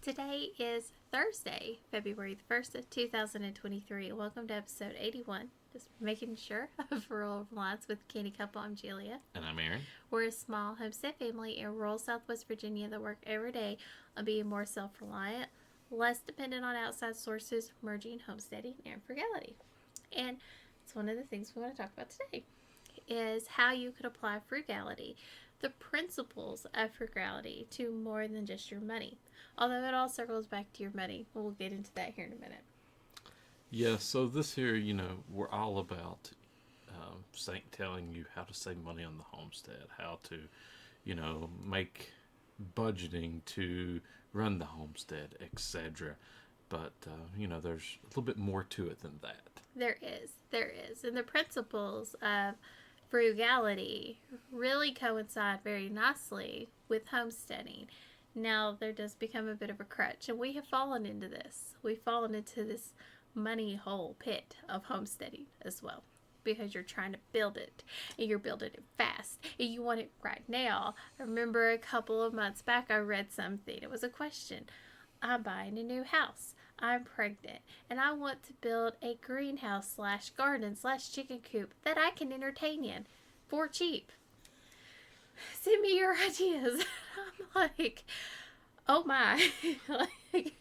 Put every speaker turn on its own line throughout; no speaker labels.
Today is Thursday, February the 1st of 2023. Welcome to episode 81. Just making sure of Rural Reliance with Canny Couple. I'm Julia.
And I'm Aaron.
We're a small homestead family in rural Southwest Virginia that work every day on being more self-reliant, less dependent on outside sources, merging homesteading and frugality. And it's one of the things we want to talk about today is how you could apply frugality, the principles of frugality to more than just your money. Although it all circles back to your money. We'll get into that here in a minute.
Yeah, so this here, we're all about telling you how to save money on the homestead, how to, make budgeting to run the homestead, etc. But, there's a little bit more to it than that.
There is. And the principles of frugality really coincide very nicely with homesteading. Now there does become a bit of a crutch, and we have fallen into this. We've fallen into this money hole pit of homesteading as well, because you're trying to build it, and you're building it fast, and you want it right now. I remember a couple of months back I read something. It was a question. I'm buying a new house. I'm pregnant, and I want to build a greenhouse / garden / chicken coop that I can entertain in for cheap. Send me your ideas. I'm like, oh my.
It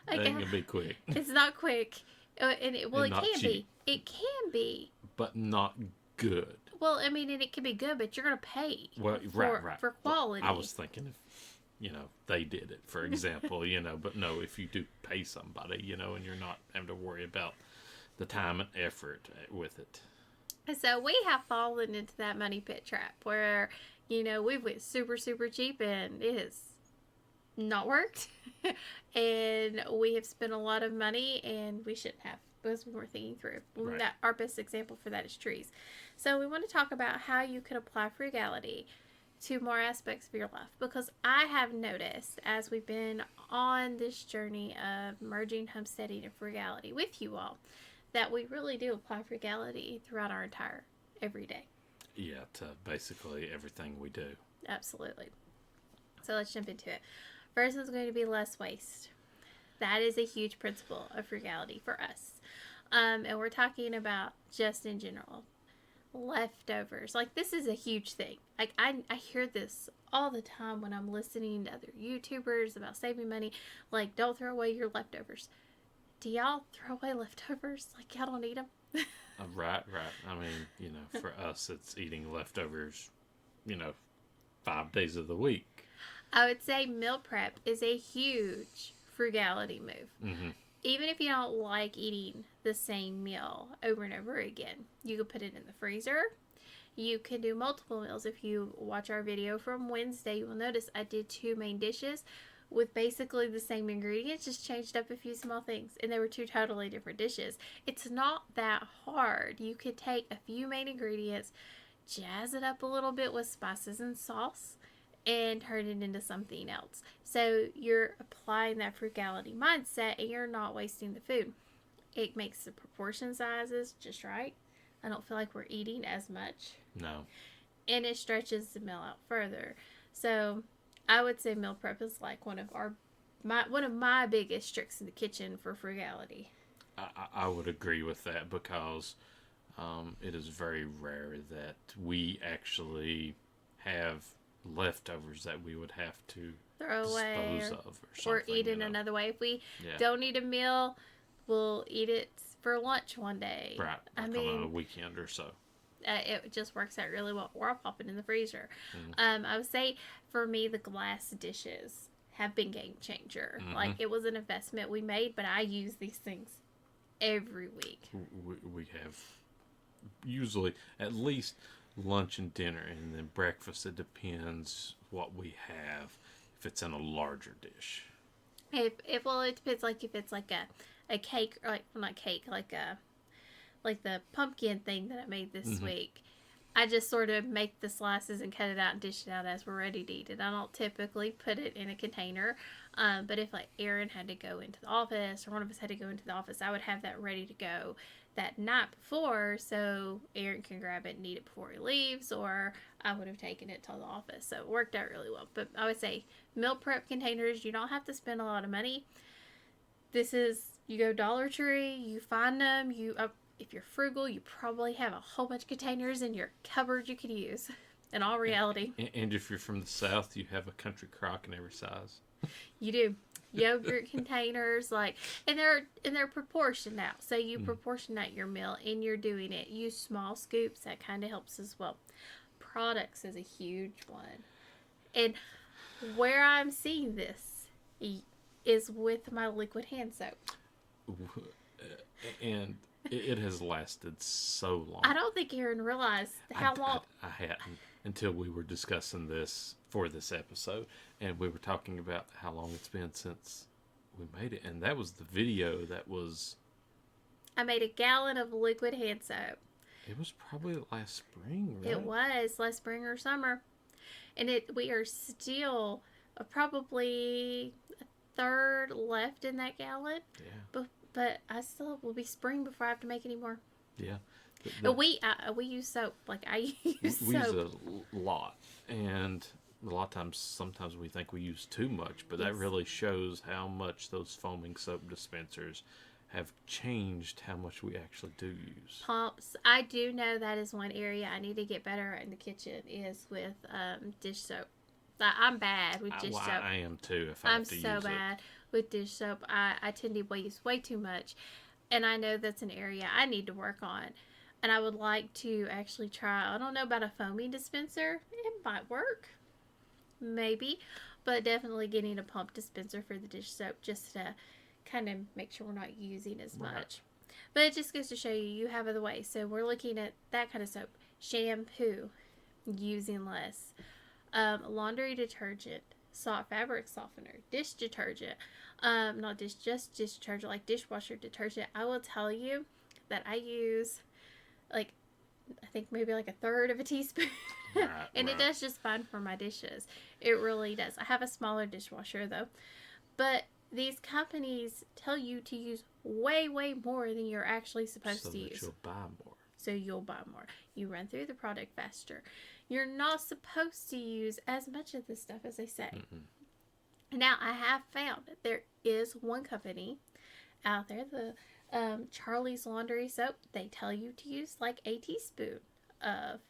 ain't gonna be quick.
It's not quick. It can
cheap.
be. It can be.
But not good.
Well, I mean, and it can be good, but you're going to pay for quality.
Well, I was thinking if, they did it, for example, but no, if you do pay somebody, and you're not having to worry about the time and effort with it.
So we have fallen into that money pit trap where, we went super, super cheap and it has not worked. And we have spent a lot of money and we shouldn't have because we weren't thinking through.
Right.
Our best example for that is trees. So we want to talk about how you could apply frugality to more aspects of your life, because I have noticed as we've been on this journey of merging homesteading and frugality with you all that we really do apply frugality throughout our entire everyday.
Yeah, to basically everything we do.
Absolutely. So let's jump into it. First is going to be less waste. That is a huge principle of frugality for us. And we're talking about just in general. Leftovers. Like, this is a huge thing. Like, I hear this all the time when I'm listening to other YouTubers about saving money. Like, don't throw away your leftovers. Do y'all throw away leftovers? Like, y'all don't eat them?
Right. I mean, for us, it's eating leftovers, 5 days of the week.
I would say meal prep is a huge frugality move.
Mm-hmm.
Even if you don't like eating the same meal over and over again, you could put it in the freezer. You can do multiple meals. If you watch our video from Wednesday, you will notice I did 2 main dishes with basically the same ingredients, just changed up a few small things, and they were 2 totally different dishes. It's not that hard. You could take a few main ingredients, jazz it up a little bit with spices and sauce, and turn it into something else. So you're applying that frugality mindset and you're not wasting the food. It makes the proportion sizes just right. I don't feel like we're eating as much.
No.
And it stretches the meal out further. So I would say meal prep is like one of my biggest tricks in the kitchen for frugality.
I would agree with that because it is very rare that we actually have leftovers that we would have to
throw away
dispose of or
eat in another way. If we don't eat a meal, we'll eat it for lunch one day.
Right, like on a weekend or so.
It just works out really well. Or I'll pop it in the freezer. Mm-hmm. I would say for me, the glass dishes have been game changer. Mm-hmm. Like, it was an investment we made, but I use these things every week.
We have usually at least lunch and dinner, and then breakfast. It depends what we have. If it's in a larger dish,
it depends. Like if it's like a cake, or like not cake, like the pumpkin thing that I made this week. I just sort of make the slices and cut it out and dish it out as we're ready to eat it. I don't typically put it in a container, but if like Aaron had to go into the office or one of us had to go into the office, I would have that ready to go that night before so Aaron can grab it and eat it before he leaves, or I would have taken it to the office. So it worked out really well. But I would say meal prep containers, you don't have to spend a lot of money. This is, you go Dollar Tree, you find them, if you're frugal, you probably have a whole bunch of containers in your cupboard you could use. In all reality.
And if you're from the South, you have a country crock in every size.
You do. Yogurt containers, and they're proportioned out. So you proportion out your meal and you're doing it. Use small scoops. That kind of helps as well. Products is a huge one. And where I'm seeing this is with my liquid hand soap.
And it has lasted so long.
I don't think Aaron realized how long.
I hadn't until we were discussing this for this episode. And we were talking about how long it's been since we made it. And that was the video that was...
I made a gallon of liquid hand soap.
It was probably last spring, right?
It was last spring or summer. And we are still probably a third left in that gallon.
Yeah.
But I still will be spring before I have to make any more.
Yeah.
We use soap. I use soap.
We use a lot. And a lot of times, sometimes we think we use too much. But that really shows how much those foaming soap dispensers have changed how much we actually do use.
Pumps. I do know that is one area I need to get better at in the kitchen is with dish soap. I'm bad with dish soap.
I am too. If I have to use it.
I'm so bad with dish soap. I tend to use way too much, and I know that's an area I need to work on. And I would like to actually try. I don't know about a foaming dispenser. It might work, maybe, but definitely getting a pump dispenser for the dish soap just to kind of make sure we're not using as much. But it just goes to show you have other ways. So we're looking at that kind of soap, shampoo, using less, laundry detergent, soft fabric softener, dish detergent, just dish detergent, like dishwasher detergent. I will tell you that I use I think maybe a third of a teaspoon. And it does just fine for my dishes. It really does. I have a smaller dishwasher though. But these companies tell you to use way, way more than you're actually supposed to use.
So you'll buy more.
So you'll buy more. You run through the product faster. You're not supposed to use as much of this stuff as they say. Mm-hmm. Now, I have found that there is one company out there, the Charlie's Laundry Soap. They tell you to use a teaspoon of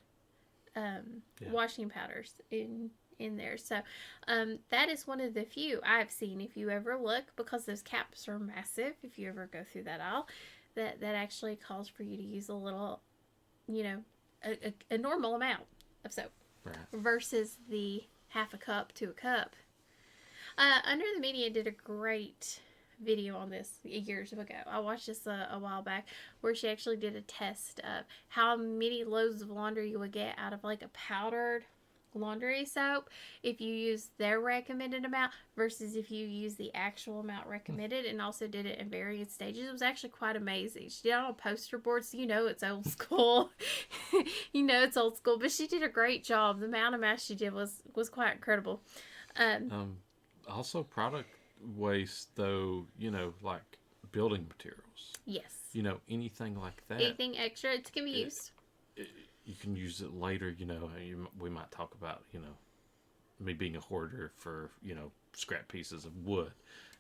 washing powders in there. So that is one of the few I've seen. If you ever look, because those caps are massive, if you ever go through that aisle, that actually calls for you to use a little, a normal amount of soap versus the half a cup to a cup. Under the Media did a great video on this years ago. I watched this a while back where she actually did a test of how many loads of laundry you would get out of a powdered laundry soap if you use their recommended amount versus if you use the actual amount recommended, and also did it in various stages. It was actually quite amazing. She did it on a poster board, so it's old school. It's old school, but she did a great job. The amount of math she did was quite incredible.
Also product waste though, like building materials.
Yes.
Anything like that.
Anything extra, it can be used.
You can use it later, we might talk about, me being a hoarder for, scrap pieces of wood.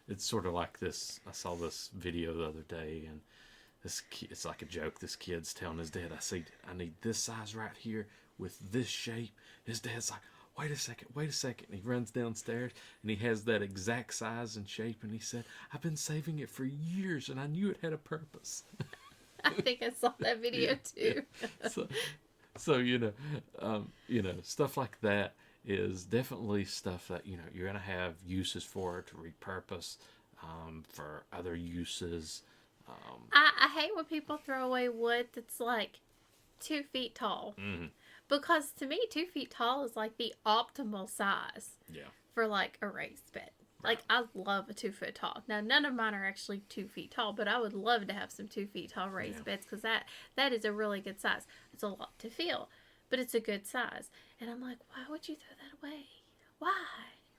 It's sort of like this. I saw this video the other day, and it's like a joke. This kid's telling his dad, I need this size right here with this shape. His dad's like, wait a second. And he runs downstairs, and he has that exact size and shape, and he said, I've been saving it for years, and I knew it had a purpose.
I think I saw that video too.
So stuff like that is definitely stuff that you're gonna have uses for, to repurpose, for other uses.
I hate when people throw away wood that's 2 feet tall, because to me 2 feet tall is the optimal size. Yeah. For a raised bed. I love a 2 foot tall. Now, none of mine are actually 2 feet tall, but I would love to have some 2 feet tall raised beds, because that is a really good size. It's a lot to feel, but it's a good size. And I'm like, why would you throw that away? Why?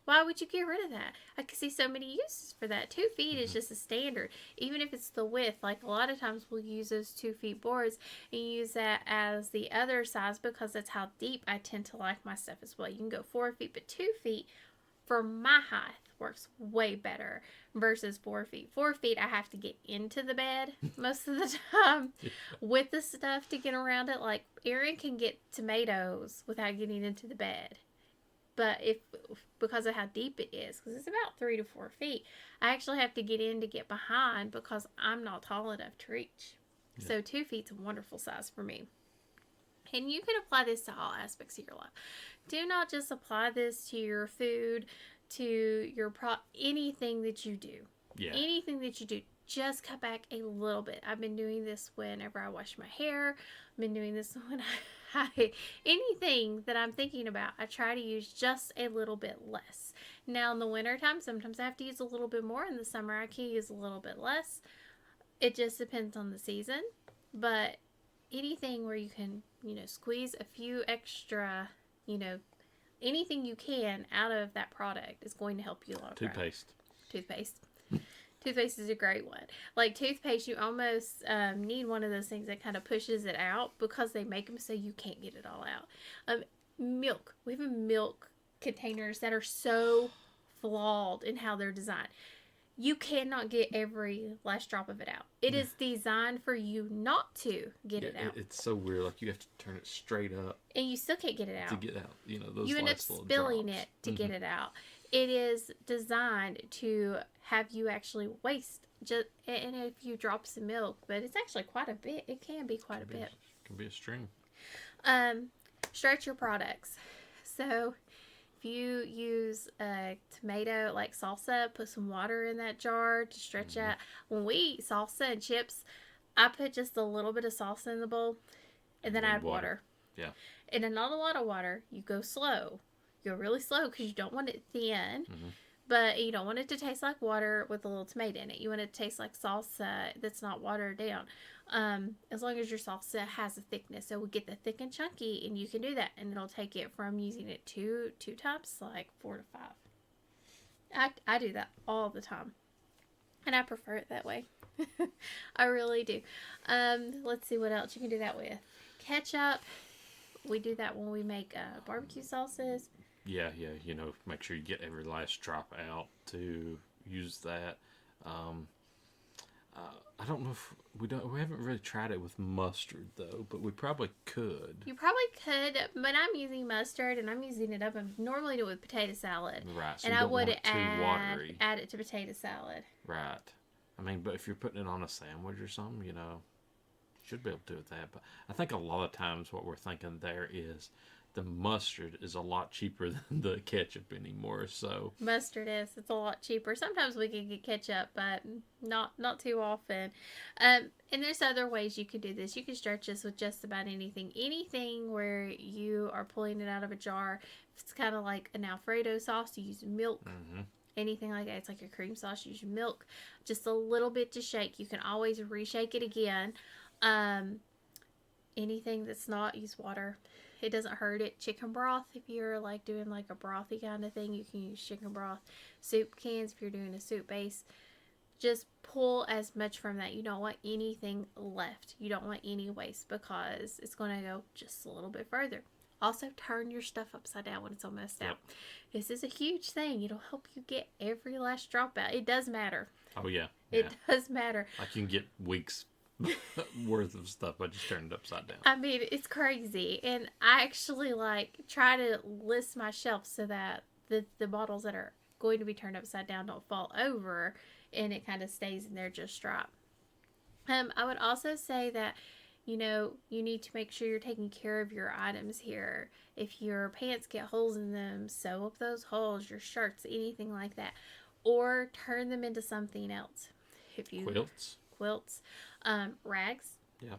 Why would you get rid of that? I can see so many uses for that. 2 feet is just a standard, even if it's the width. Like a lot of times we'll use those 2 feet boards and use that as the other size because that's how deep I tend to like my stuff as well. You can go 4 feet, but 2 feet for my height works way better versus 4 feet. 4 feet, I have to get into the bed most of the time with the stuff to get around it. Like Aaron can get tomatoes without getting into the bed. But because of how deep it is, because it's about 3 to 4 feet, I actually have to get in to get behind because I'm not tall enough to reach. Yeah. So 2 feet's a wonderful size for me. And you can apply this to all aspects of your life. Do not just apply this to your food, to your anything that you do. Yeah. Anything that you do, just cut back a little bit. I've been doing this whenever I wash my hair. I've been doing this when anything that I'm thinking about, I try to use just a little bit less. Now in the wintertime, sometimes I have to use a little bit more. In the summer, I can use a little bit less. It just depends on the season. But anything where you can, squeeze a few extra, anything you can out of that product is going to help you long term. Toothpaste. Toothpaste is a great one. Like toothpaste, you almost need one of those things that kind of pushes it out because they make them so you can't get it all out. Milk. We have milk containers that are so flawed in how they're designed. You cannot get every last drop of it out. It is designed for you not to get it out.
It's so weird. Like you have to turn it straight up.
And you still can't get it out.
To get out, those
you end up spilling it to get it out. It is designed to have you actually waste just in a few drops of milk, but it's actually quite a bit. It can be quite a bit. It
can be a stream.
Stretch your products. So if you use a tomato like salsa, put some water in that jar to stretch out. When we eat salsa and chips, I put just a little bit of salsa in the bowl and then I add water.
Yeah.
And then not a lot of water. You go slow. Go really slow because you don't want it thin, but you don't want it to taste like water with a little tomato in it. You want it to taste like salsa that's not watered down. As long as your salsa has a thickness, so we get the thick and chunky, and you can do that, and it'll take it from using it two times, like 4 to 5. I do that all the time, and I prefer it that way. I really do. Let's see what else you can do that with. Ketchup. We do that when we make barbecue sauces.
Yeah, make sure you get every last drop out to use that. I don't know if we haven't really tried it with mustard though, but we probably could.
You probably could, but I'm using mustard and I'm using it up. I normally do it with potato salad.
Right, so
and
you don't
I would
want it too watery.
Add it to potato salad.
Right. I mean, but if you're putting it on a sandwich or something, you should be able to do that. But I think a lot of times what we're thinking there is the mustard is a lot cheaper than the ketchup anymore. So
mustard is. It's a lot cheaper. Sometimes we can get ketchup, but not too often. And there's other ways you can do this. You can stretch this with just about anything. Anything where you are pulling it out of a jar. If it's kind of like an Alfredo sauce, you use milk. Anything like that. It's like a cream sauce. You use milk. Just a little bit to shake. You can always reshake it again. Anything that's not, use water. It doesn't hurt it. Chicken broth, if you're like doing like a brothy kind of thing, you can use chicken broth. Soup cans, if you're doing a soup base. Just pull as much from that. You don't want anything left. You don't want any waste because it's going to go just a little bit further. Also, turn your stuff upside down when it's almost out. This is a huge thing. It'll help you get every last drop out. It does matter.
Oh, yeah.
It does matter.
Like you can get weeks worth of stuff by just turning it upside down.
I mean, it's crazy. And I actually try to list my shelf so that the bottles that are going to be turned upside down don't fall over and it kind of stays in there just right. I would also say that you need to make sure you're taking care of your items here. If your pants get holes in them, sew up those holes, your shirts, anything like that, or turn them into something else. Quilts, rags.
Yeah,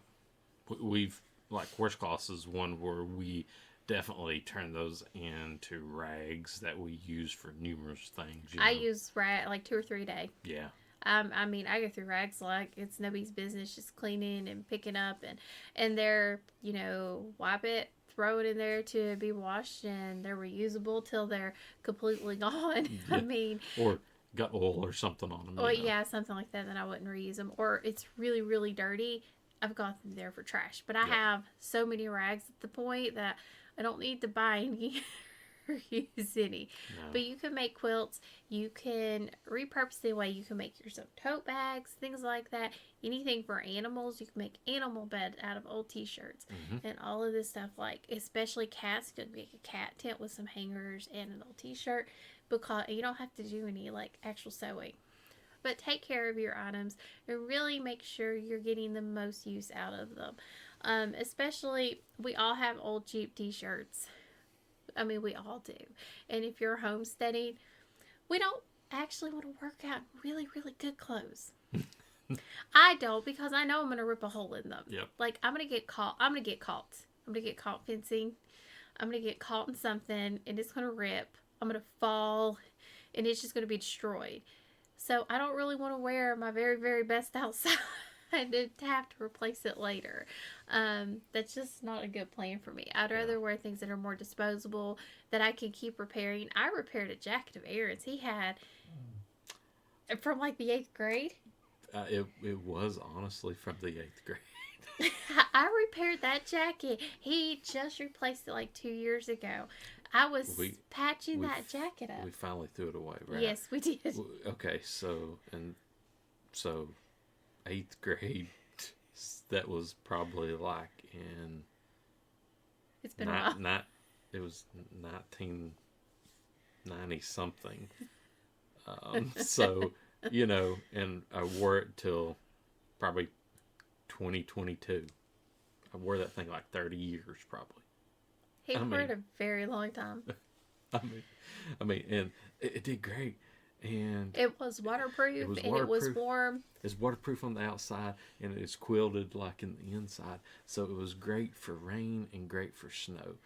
we've washcloths is one where we definitely turn those into rags that we use for numerous things.
I use rag 2 or 3 a day.
Yeah.
I mean, I go through rags like it's nobody's business, just cleaning and picking up, and they're, wipe it, throw it in there to be washed and they're reusable till they're completely gone.
Yeah.
I mean,
Or got oil or something on them.
well, yeah, something like that, then I wouldn't reuse them. Or it's really, really dirty. I've got them there for trash. But I have so many rags at the point that I don't need to buy any or use any.
No.
But you can make quilts. You can repurpose the way you can make your own tote bags, things like that. Anything for animals. You can make animal bed out of old t-shirts. And all of this stuff, like especially cats. You can make a cat tent with some hangers and an old t-shirt, because you don't have to do any like actual sewing. But take care of your items and really make sure you're getting the most use out of them. Especially, we all have old cheap t-shirts. I mean, we all do. And if you're homesteading, we don't actually want to work out really, really good clothes. I don't, because I know I'm going to rip a hole in them.
Yep.
Like, I'm going to get caught. I'm going to get caught. I'm going to get caught fencing. I'm going to get caught in something, and it's going to rip. I'm going to fall, and it's just going to be destroyed. So I don't really want to wear my very, very best outside to have to replace it later. That's just not a good plan for me. I'd rather wear things that are more disposable, that I can keep repairing. I repaired a jacket of Aaron's he had from like the 8th grade.
It was honestly from the 8th grade.
I repaired that jacket. He just replaced it like 2 years ago. I was patching that jacket up.
We finally threw it away, right?
Yes, we did.
Okay, so 8th grade, that was probably like in...
It's been a while.
It was 1990 something. So, and I wore it till probably 2022. I wore that thing like 30 years probably.
He wore it a very long time.
I mean, and it did great. And
it was waterproof, and it was warm.
It's waterproof on the outside, and it's quilted like in the inside. So it was great for rain and great for snow.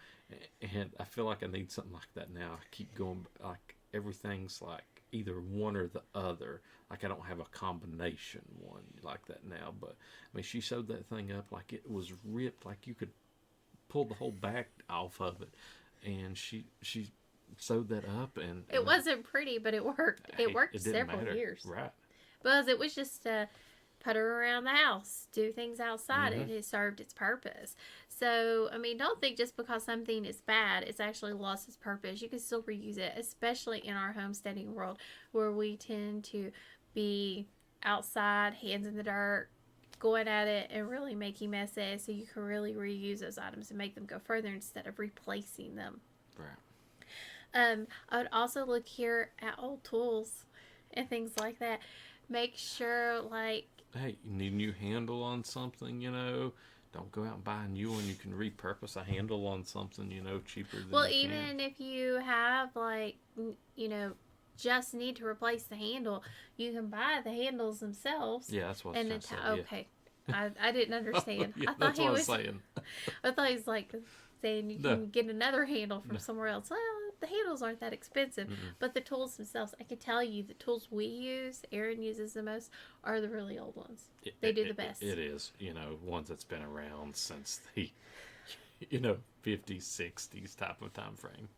And I feel like I need something like that now. I keep going, like everything's like either one or the other. Like I don't have a combination one like that now. But I mean, she sewed that thing up like it was ripped, like you could pull the whole back off of it. And she sewed that up, and
it wasn't pretty, but it worked. It worked several years,
right?
Because it was just to put her around the house, do things outside, and it served its purpose. So I mean, don't think just because something is bad, it's actually lost its purpose. You can still reuse it, especially in our homesteading world, where we tend to be outside, hands in the dirt, going at it and really making messes. So you can really reuse those items and make them go further instead of replacing them.
Right.
I would also look here at old tools and things like that. Make sure, like...
Hey, you need a new handle on something, Don't go out and buy a new one. You can repurpose a handle on something, cheaper than
Well, even if you have, like, just need to replace the handle, you can buy the handles themselves.
Yeah, that's what I was saying.
Okay. I didn't understand.
Yeah,
I thought
that's
he
what
was
I was saying.
I thought he was like saying you can get another handle from somewhere else. Well, the handles aren't that expensive, but the tools themselves, I can tell you the tools we use, Aaron uses the most, are the really old ones. They do the best.
It is, ones that's been around since the, 50s, 60s type of time frame.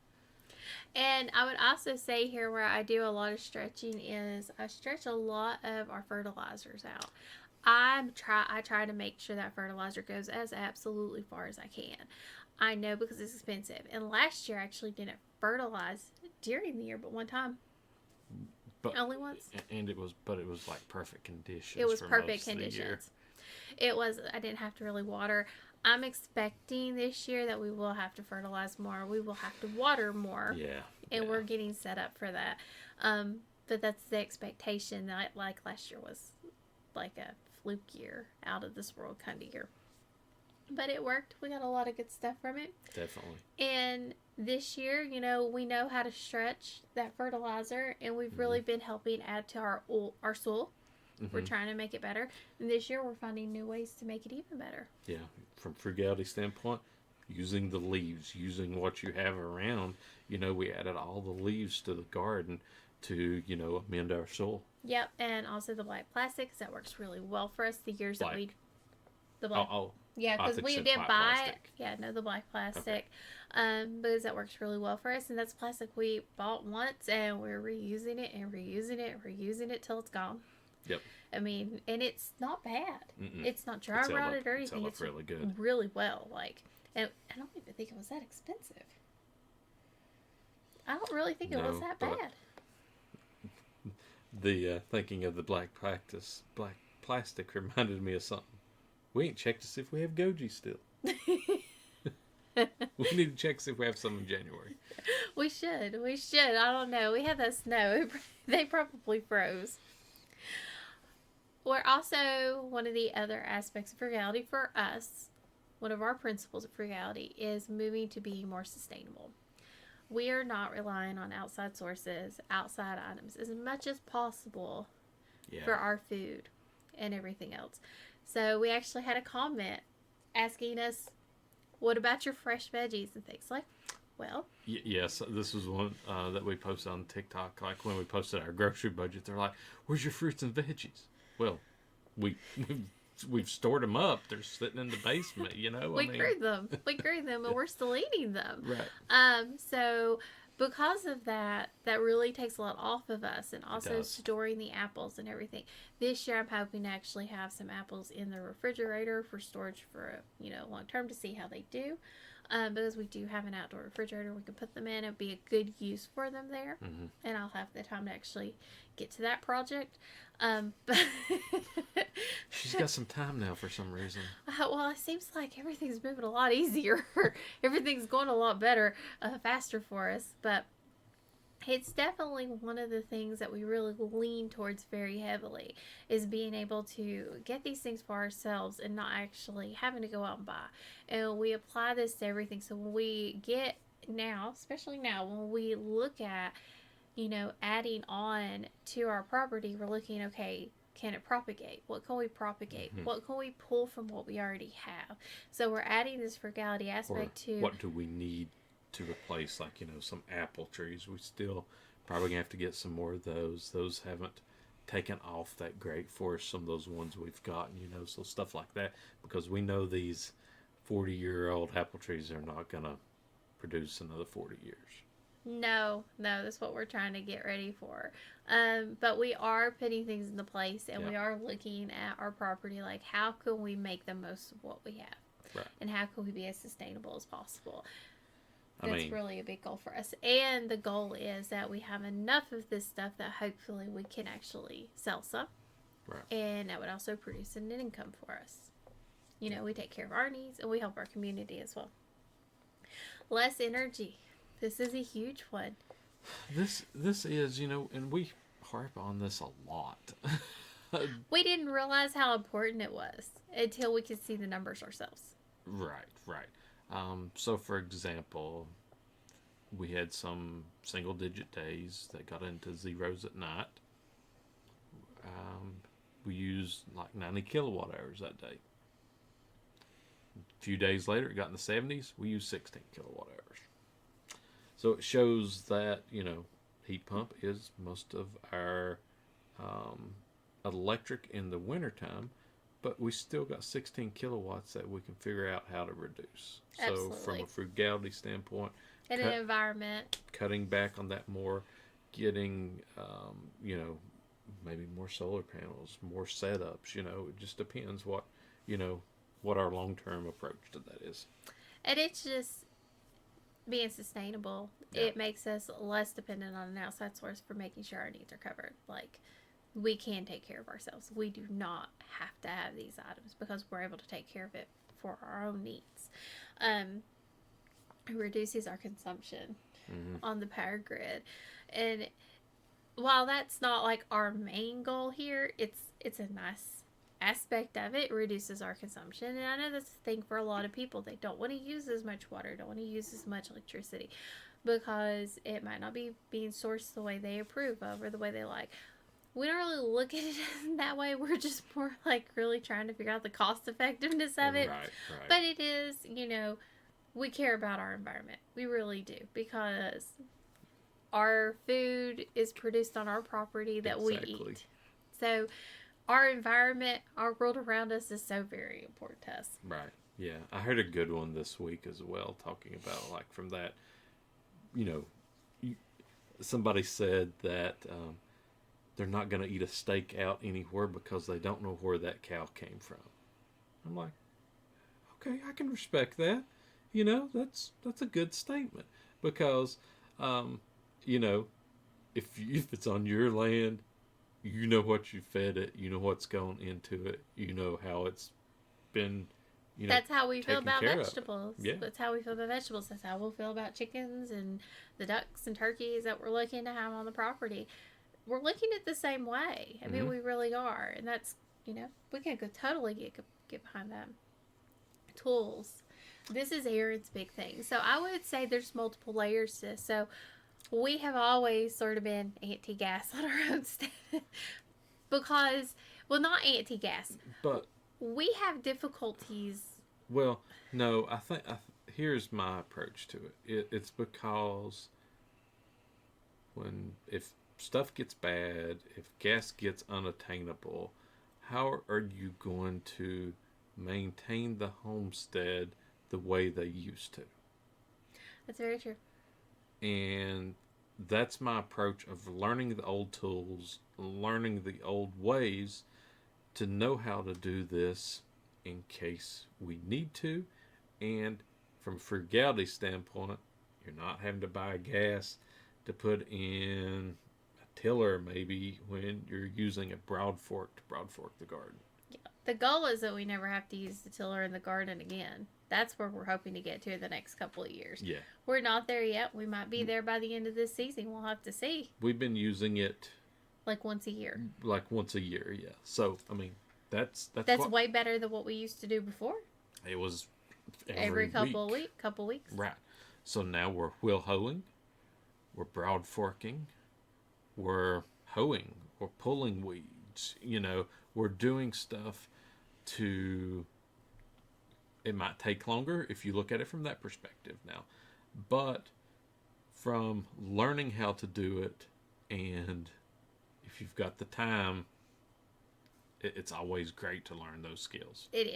And I would also say here where I do a lot of stretching is I stretch a lot of our fertilizers out. I try to make sure that fertilizer goes as absolutely far as I can. I know because it's expensive. And last year I actually didn't fertilize during the year, but one time.
But
only once.
And it was like perfect conditions.
It was perfect conditions. It was. I didn't have to really water. I'm expecting this year that we will have to fertilize more. We will have to water more.
Yeah.
And we're getting set up for that. But that's the expectation. That like last year was like a fluke year, out of this world kind of year. But it worked. We got a lot of good stuff from it.
Definitely.
And this year, we know how to stretch that fertilizer, and we've really been helping add to our soil. We're trying to make it better. And this year, we're finding new ways to make it even better.
Yeah. From frugality standpoint, using the leaves, using what you have around, we added all the leaves to the garden to, amend our soil.
Yep. And also the black plastic, 'cause that works really well for us. The years that we... The black.
Oh,
Yeah,
I
because
think
we
you said
did
white
buy
plastic.
it. Yeah, no, the black
Okay.
plastic. Because that works really well for us. And that's plastic we bought once and we're reusing it and reusing it and reusing it till it's gone.
Yep.
I mean, and it's not bad.
Mm-mm.
It's not dry
It's held up-
rotted or
it's held
anything.
up
It's
really good.
really well. Like, and I don't even think it was that expensive. I don't really think it was
No,
that
but
bad.
The thinking of the black plastic reminded me of something. We ain't checked to see if we have goji still. We need to check to see if we have some in January.
We should. We should. I don't know. We had that snow. They probably froze. We're also, one of the other aspects of frugality for us, one of our principles of frugality is moving to be more sustainable. We are not relying on outside sources, outside items as much as possible
Yeah.
for our food and everything else. So we actually had a comment asking us, what about your fresh veggies and things? Like, well,
Yes, this was one that we posted on TikTok. Like when we posted our grocery budget, they're like, "Where's your fruits and veggies?" Well, we've stored them up. They're sitting in the basement. You know,
we grew them. We grew them, and we're still eating them.
Right.
So because of that, that really takes a lot off of us, and also
does.
storing the apples and everything. This year, I'm hoping to actually have some apples in the refrigerator for storage for long term to see how they do. Because we do have an outdoor refrigerator, we can put them in. It'd be a good use for them there,
Mm-hmm.
and I'll have the time to actually get to that project. But
She's got some time now for some reason.
well, it seems like everything's moving a lot easier. Everything's going a lot better, faster for us. But it's definitely one of the things that we really lean towards very heavily is being able to get these things for ourselves and not actually having to go out and buy. And we apply this to everything. So when we get now, especially now, when we look at, adding on to our property, we're looking, okay, can it propagate? What can we propagate?
Mm-hmm.
What can we pull from what we already have? So we're adding this frugality aspect to
what do we need to replace, like, some apple trees. We still probably gonna have to get some more of those. Those haven't taken off that great for us, some of those ones we've gotten, so stuff like that, because we know these 40-year-old apple trees are not gonna produce another 40 years.
No, that's what we're trying to get ready for. But we are putting things into place, and we are looking at our property like, how can we make the most of what we have?
Right.
And how can we be as sustainable as possible?
I
That's
mean,
really a big goal for us. And the goal is that we have enough of this stuff that hopefully we can actually sell some.
Right.
And that would also produce an income for us. We take care of our needs and we help our community as well. Less energy. This is a huge one.
This is, and we harp on this a lot.
We didn't realize how important it was until we could see the numbers ourselves.
Right. So, for example, we had some single-digit days that got into zeros at night. We used like 90 kilowatt hours that day. A few days later, it got in the 70s. We used 16 kilowatt hours. So it shows that, heat pump is most of our electric in the wintertime, but we still got 16 kilowatts that we can figure out how to reduce.
Absolutely.
So from a frugality standpoint,
And an environment.
cutting back on that more, getting, maybe more solar panels, more setups, it just depends what our long-term approach to that is.
And it's just being sustainable.
Yeah.
It makes us less dependent on an outside source for making sure our needs are covered. Like, we can take care of ourselves. We do not have to have these items because we're able to take care of it for our own needs. It reduces our consumption on the power grid. And while that's not like our main goal here, it's a nice aspect of it. It reduces our consumption. And I know that's the thing for a lot of people. They don't want to use as much water, don't want to use as much electricity because it might not be being sourced the way they approve of or the way they like. We don't really look at it that way. We're just more like really trying to figure out the cost effectiveness of it.
Right.
But it is, we care about our environment. We really do, because our food is produced on our property that we eat. So our environment, our world around us is so very important to us.
Right. Yeah. I heard a good one this week as well, talking about like from that, you know, you, somebody said that they're not going to eat a steak out anywhere because they don't know where that cow came from. I'm like, okay, I can respect that. That's a good statement because, um, you know, if it's on your land, you know what you fed it, you know what's gone into it, you know how it's been,
That's how we feel
taken
about
care of.
vegetables.
Yeah.
That's how we feel about vegetables. That's how we'll feel about chickens and the ducks and turkeys that we're looking to have on the property. We're looking at the same way. I mean,
Mm-hmm.
we really are, and that's we can go totally get behind that. Tools. This is Aaron's big thing. So I would say there's multiple layers to this. So we have always sort of been anti-gas on our homestead because, well, not anti-gas.
But
We have difficulties.
well, no, here's my approach to it's because if stuff gets bad, if gas gets unattainable, how are you going to maintain the homestead the way they used to?
That's very true.
And that's my approach of learning the old tools, learning the old ways to know how to do this in case we need to. And from a frugality standpoint, you're not having to buy gas to put in a tiller maybe when you're using a broad fork to broad fork the garden.
Yeah. The goal is that we never have to use the tiller in the garden again. That's where we're hoping to get to in the next couple of years.
Yeah.
We're not there yet. We might be there by the end of this season. We'll have to see.
We've been using it
like once a year.
Like once a year, yeah. So, I mean, that's
way better than what we used to do before.
It was
every couple weeks.
Right. So now we're wheel hoeing, we're broad forking, we're hoeing, we're pulling weeds. We're doing stuff to. It might take longer if you look at it from that perspective now, but from learning how to do it, and if you've got the time, it's always great to learn those skills.
It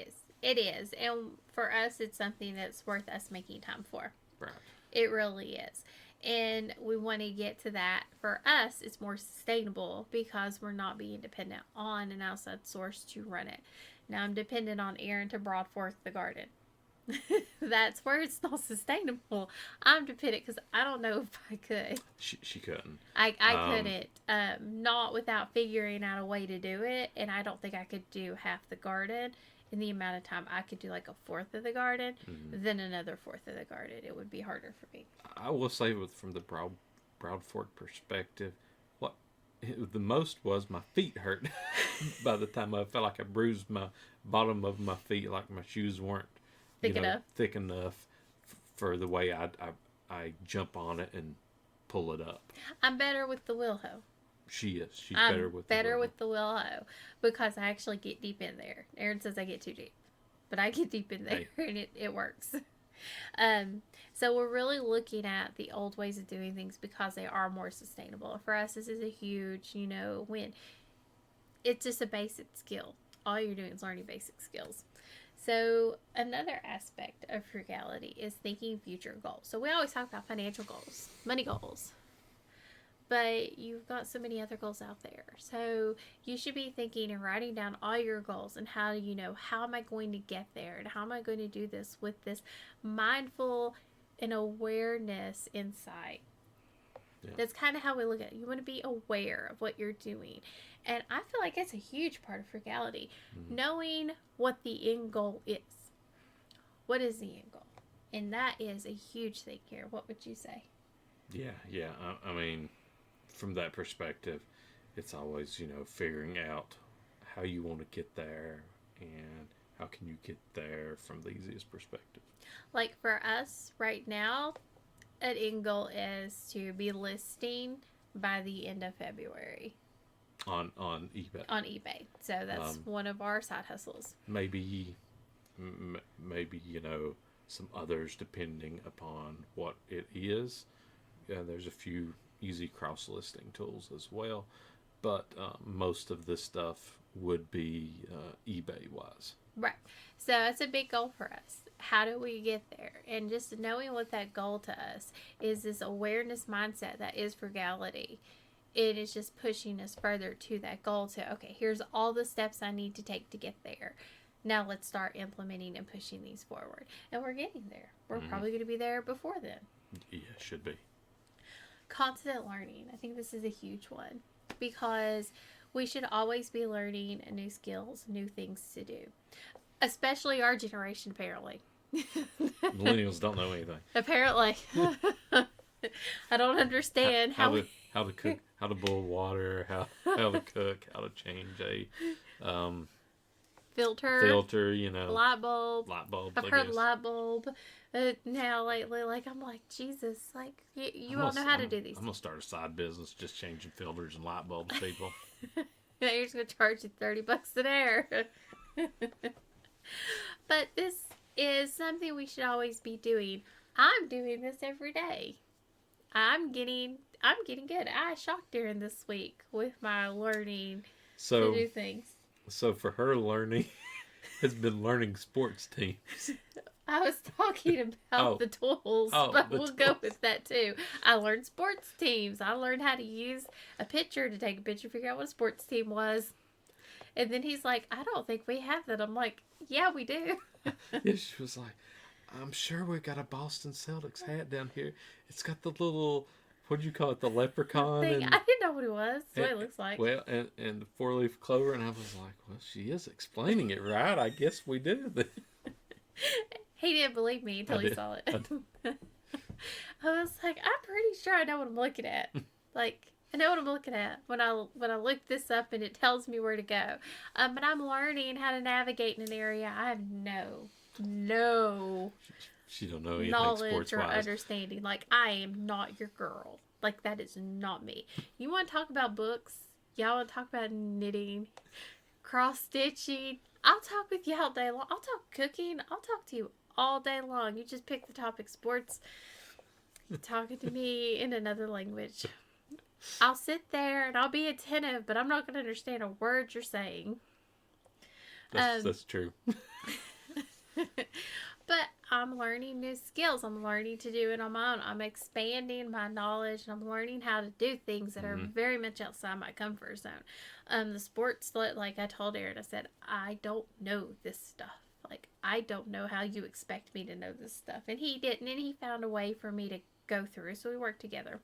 is, and for us, it's something that's worth us making time for.
Right.
It really is. And we want to get to that. For us, it's more sustainable because we're not being dependent on an outside source to run it. Now, I'm dependent on Aaron to broad fork the garden. That's where it's not sustainable. I'm dependent because I don't know if I could.
She couldn't.
I couldn't. Not without figuring out a way to do it. And I don't think I could do half the garden in the amount of time. I could do like a fourth of the garden, then another fourth of the garden. It would be harder for me.
I will say, from the broad fork perspective, what the most was my feet hurt. By the time I felt like I bruised my bottom of my feet, like my shoes weren't thick enough for the way I jump on it and pull it up.
I'm better with the wheel hoe.
She's
better with the wheel hoe because I actually get deep in there. Aaron says I get too deep, but I get deep in there and it works. So we're really looking at the old ways of doing things because they are more sustainable. For us, this is a huge, win. It's just a basic skill. All you're doing is learning basic skills. So another aspect of frugality is thinking future goals. So we always talk about financial goals, money goals, but you've got so many other goals out there. So you should be thinking and writing down all your goals and how am I going to get there and how am I going to do this with this mindful and awareness insight. Yeah. That's kind of how we look at it. You want to be aware of what you're doing. And I feel like it's a huge part of frugality. Knowing what the end goal is. What is the end goal? And that is a huge thing here. What would you say?
Yeah. I mean, from that perspective, it's always, figuring out how you want to get there and how can you get there from the easiest perspective.
Like for us right now, an end goal is to be listing by the end of February.
On eBay.
On eBay. So that's one of our side hustles.
Maybe, some others depending upon what it is. There's a few easy cross-listing tools as well. but most of this stuff would be eBay wise.
Right. So it's a big goal for us. How do we get there? And just knowing what that goal to us is, this awareness mindset that is frugality. It is just pushing us further to that goal to, okay, here's all the steps I need to take to get there. Now let's start implementing and pushing these forward. And we're getting there. We're probably going to be there before then.
Yeah, should be.
Constant learning. I think this is a huge one, because we should always be learning new skills, new things to do. Especially our generation, apparently.
Millennials don't know anything.
Apparently. I don't understand
how to cook, how to boil water, how to cook, how to change a filter, you know,
light bulb. I've heard
guess.
light bulb. Now lately, like, I'm like, Jesus, like, you all know how to do these.
I'm gonna start a side business just changing filters and light bulbs, people.
You're just gonna charge you $30 an hour. But this is something we should always be doing. I'm doing this every day. I'm getting good. I shocked Erin this week with my learning to do things.
So for her, learning has been learning sports teams.
I was talking about the tools, but we'll go with that too. I learned sports teams. I learned how to use a picture to take a picture, figure out what a sports team was. And then he's like, I don't think we have that. I'm like, yeah, we do.
Yeah, she was like, I'm sure we've got a Boston Celtics hat down here. It's got the little, what do you call it, the leprechaun?
I didn't know what it was. That's what it looks like.
Well, and the four-leaf clover. And I was like, well, she is explaining it right. I guess we do.
He didn't believe me until he saw it. I was like, I'm pretty sure I know what I'm looking at. Like, I know what I'm looking at when I look this up and it tells me where to go. But I'm learning how to navigate in an area I have no
she don't know anything
knowledge or
sports-wise.
understanding. Like, I am not your girl. Like, that is not me. You want to talk about books? Y'all want to talk about knitting, cross stitching? I'll talk with you all day long. I'll talk cooking. I'll talk to you all day long. You just pick the topic sports. You're talking to me in another language. I'll sit there and I'll be attentive, but I'm not going to understand a word you're saying.
That's true.
But I'm learning new skills. I'm learning to do it on my own. I'm expanding my knowledge, and I'm learning how to do things that are very much outside my comfort zone. The sports, like I told Erin, I said, I don't know this stuff. Like, I don't know how you expect me to know this stuff. And he didn't, and he found a way for me to go through, so we worked together.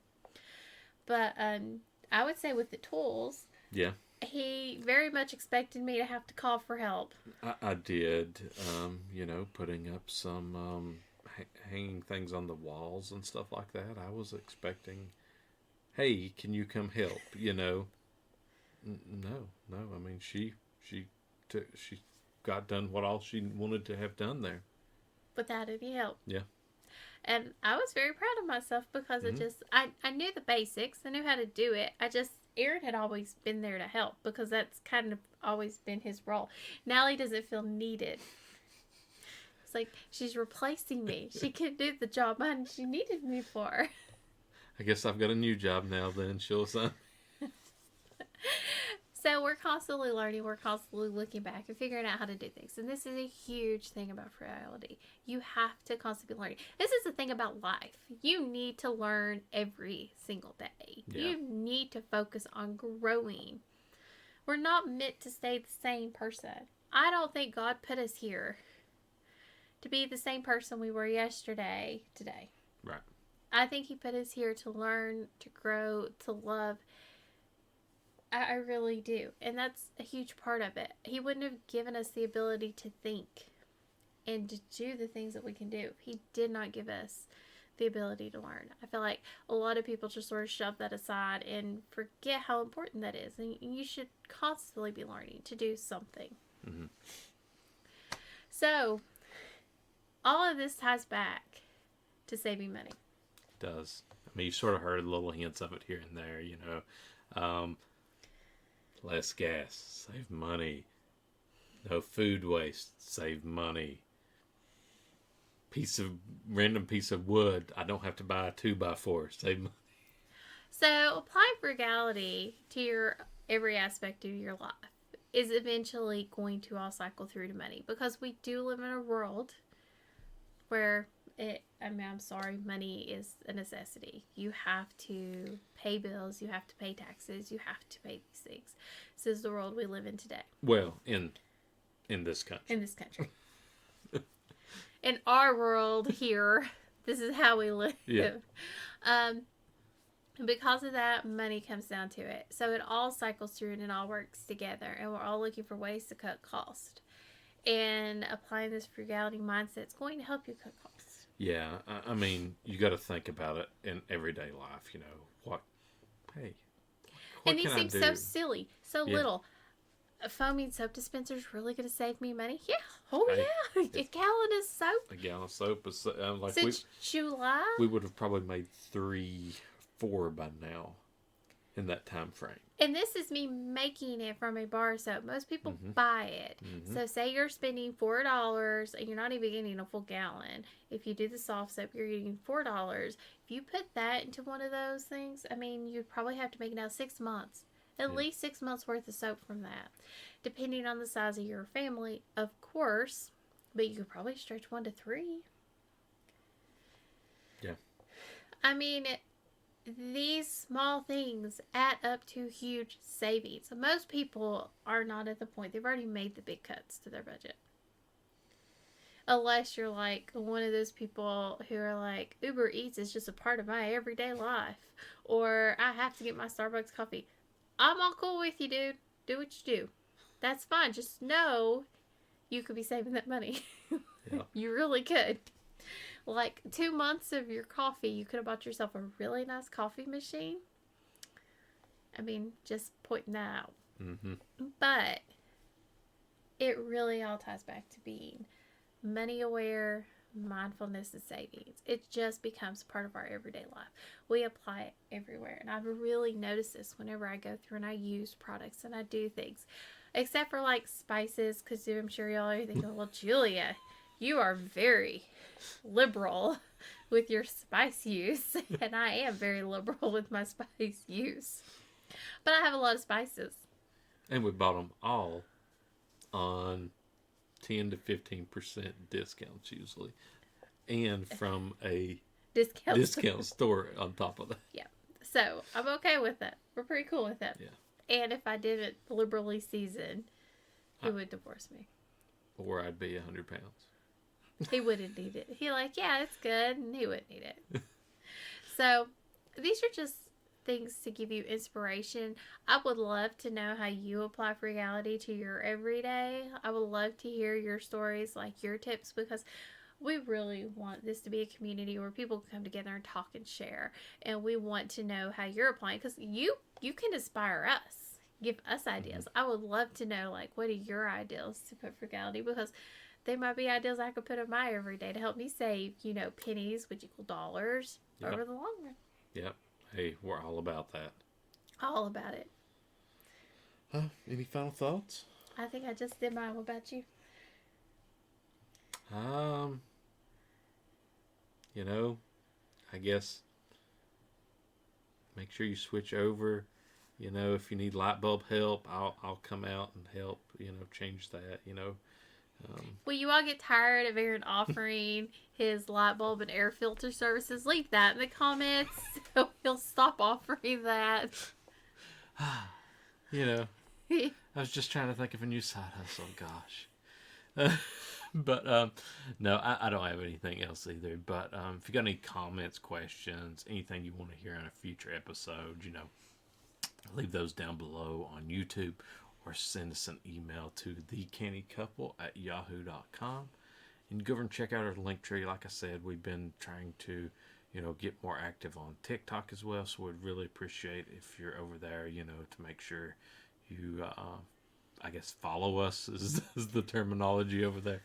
But I would say with the tools,
yeah,
he very much expected me to have to call for help.
I did, putting up some hanging things on the walls and stuff like that. I was expecting, hey, can you come help? No. I mean, she got done what all she wanted to have done there
without any help.
Yeah.
And I was very proud of myself because I knew the basics. I knew how to do it. Erin had always been there to help because that's kind of always been his role. Now he doesn't feel needed. It's like, she's replacing me. She can do the job she needed me for.
I guess I've got a new job now then, she'll say.
So we're constantly learning, we're constantly looking back and figuring out how to do things. And this is a huge thing about frugality. You have to constantly be learning. This is the thing about life. You need to learn every single day. Yeah. You need to focus on growing. We're not meant to stay the same person. I don't think God put us here to be the same person we were yesterday, today.
Right.
I think he put us here to learn, to grow, to love. I really do. And that's a huge part of it. He wouldn't have given us the ability to think and to do the things that we can do. He did not give us the ability to learn. I feel like a lot of people just sort of shove that aside and forget how important that is. And you should constantly be learning to do something. Mm-hmm. So, all of this ties back to saving money.
It does. I mean, you've sort of heard little hints of it here and there, less gas, save money. No food waste, save money. Random piece of wood, I don't have to buy a 2x4, save money.
So apply frugality to your every aspect of your life is eventually going to all cycle through to money, because we do live in a world where I'm sorry, money is a necessity. You have to pay bills, you have to pay taxes, you have to pay these things. This is the world we live in today.
Well, in this country.
In this country. In our world here, this is how we live.
Yeah.
Because of that, money comes down to it. So it all cycles through and it all works together. And we're all looking for ways to cut cost. And applying this frugality mindset is going to help you cut costs.
Yeah. I mean, you got to think about it in everyday life. You know, hey. What
and these seem so silly, so little. A foaming soap dispenser is really going to save me money? Yeah. Oh, yeah. A gallon of soap.
A gallon of soap is like
since July.
We would have probably made 3-4 by now in that time frame.
And this is me making it from a bar of soap. Most people buy it. So say you're spending $4 and you're not even getting a full gallon. If you do the soft soap, you're getting $4. If you put that into one of those things, I mean, you'd probably have to make it out 6 months. At least 6 months worth of soap from that. Depending on the size of your family, of course. But you could probably stretch 1 to 3.
Yeah.
I mean, these small things add up to huge savings. Most people are not at the point. They've already made the big cuts to their budget. Unless you're like one of those people who are like, Uber Eats is just a part of my everyday life. Or I have to get my Starbucks coffee. I'm all cool with you, dude. Do what you do. That's fine. Just know you could be saving that money. Yeah. You really could. Like 2 months of your coffee, you could have bought yourself a really nice coffee machine. I mean, just pointing that out. But it really all ties back to being money aware, mindfulness, and savings. It just becomes part of our everyday life. We apply it everywhere. And I've really noticed this whenever I go through and I use products and I do things. Except for like spices, because I'm sure y'all are thinking, well, Julia, you are very liberal with your spice use. And I am very liberal with my spice use. But I have a lot of spices.
And we bought them all on 10 to 15% discounts usually. And from a discount store on top of that.
Yeah. So I'm okay with it. We're pretty cool with it.
Yeah.
And if I didn't liberally season, he would divorce me.
Or I'd be 100 pounds.
He wouldn't need it. He like, yeah, it's good, and he wouldn't need it. So these are just things to give you inspiration. I would love to know how you apply frugality to your everyday. I would love to hear your stories, like your tips, because we really want this to be a community where people can come together and talk and share. And we want to know how you're applying, because you can inspire us, give us ideas. I would love to know, like, what are your ideas to put frugality, because they might be ideas I could put in my everyday to help me save, pennies, which equal dollars over the long run.
Yep. Hey, we're all about that.
All about it.
Any final thoughts?
I think I just did mine. What about you?
I guess make sure you switch over. If you need light bulb help, I'll come out and help, change that,
Will you all get tired of Aaron offering his light bulb and air filter services? Leave that in the comments so he'll stop offering that.
I was just trying to think of a new side hustle. Gosh. But no, I don't have anything else either. But if you got any comments, questions, anything you want to hear on a future episode, leave those down below on YouTube. Or send us an email to thecannycouple@yahoo.com. And go over and check out our link tree. Like I said, we've been trying to, get more active on TikTok as well. So we'd really appreciate if you're over there, to make sure you, I guess, follow us is the terminology over there.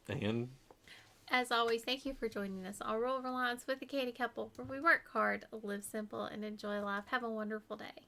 And
as always, thank you for joining us on Rural Reliance with the Canny Couple, where we work hard, live simple, and enjoy life. Have a wonderful day.